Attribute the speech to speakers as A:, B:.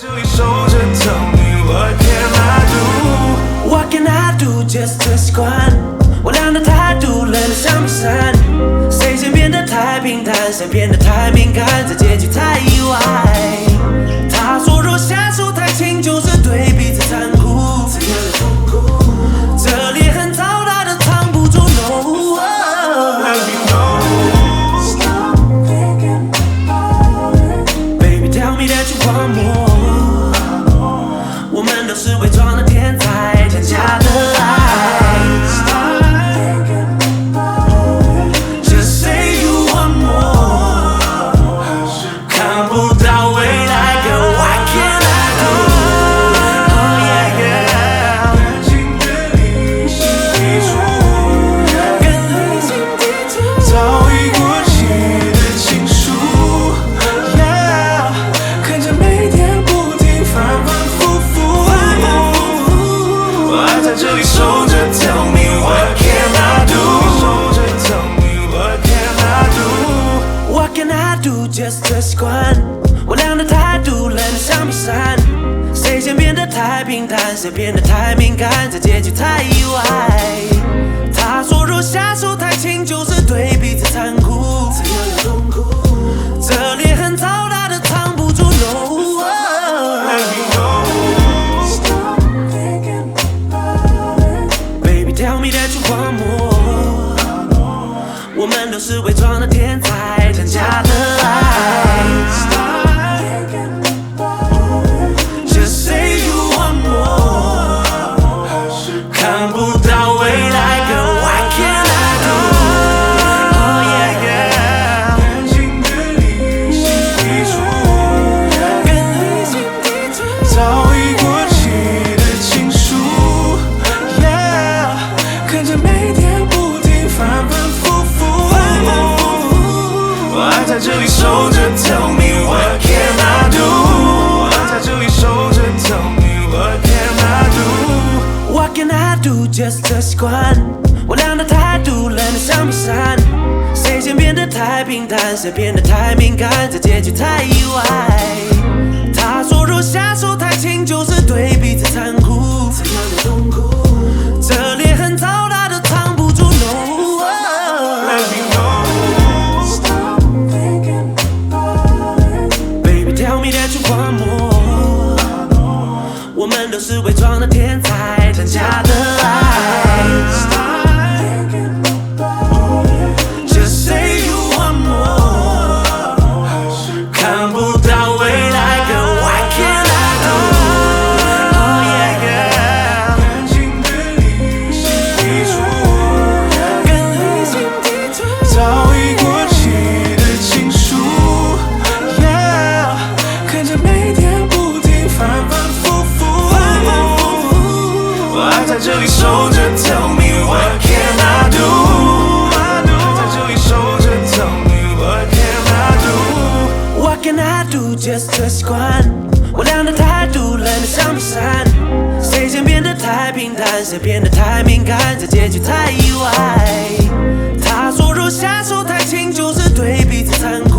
A: 这里守着 Tell me what can I do
B: What can I do just to 习惯我俩的态度冷得像冰山，谁先变得太平淡，谁变得太敏感，这结局太意外。他说若下手太轻，就是对彼此残酷，怎样的痛苦？这裂痕超大的藏不住 No
A: Let me know
B: Stop thinking about it Baby tell me that you want more 我们都是伪装的天才，真假的爱Just 的习惯，我俩的态度冷得像冰山，谁先变得太平淡，谁变得太敏感，这结局太意外。他说若下手太轻，就是对彼此残酷，怎样的痛苦？这裂痕超大的藏不住 No
A: Let me know
B: Stop thinking about it Baby tell me that you want more 我们都是伪装的天才，真假的爱Just say you want more 看不到未来 Girl what can I do Oh yeah yeah
A: 感情的理性基础
B: 跟理性抵触
A: 早已过期的情书 Yeah 看着每天不停反反复复我爱在这里守着 Tell me what can I do 我爱在这里守着 Tell me what can I do
B: What can I do just 的习惯我俩的态度冷得像冰山，谁先变得太平淡，谁变得太敏感，这结局太意外。他说若下手太轻，就是对彼此残酷，怎样的痛苦？这裂痕超大的藏不住 No
A: Let me know
B: Stop thinking about it Baby tell me that you want more 我们都是伪装的天才，真假的爱Just say you want more 看不到未来 Girl what can I do Oh yeah yeah
A: 感情的理性基础
B: 跟理性抵触
A: 早已过期的情书 Yeah 看着每天不停反反复复我爱在这里守着 Tell me what can I do 在这里守着 Tell me what can I do
B: What can I do just 的习惯我俩的态度冷得像冰山，谁先变得太平淡，谁变得太敏感，这结局太意外。他说若下手太轻，就是对彼此残酷。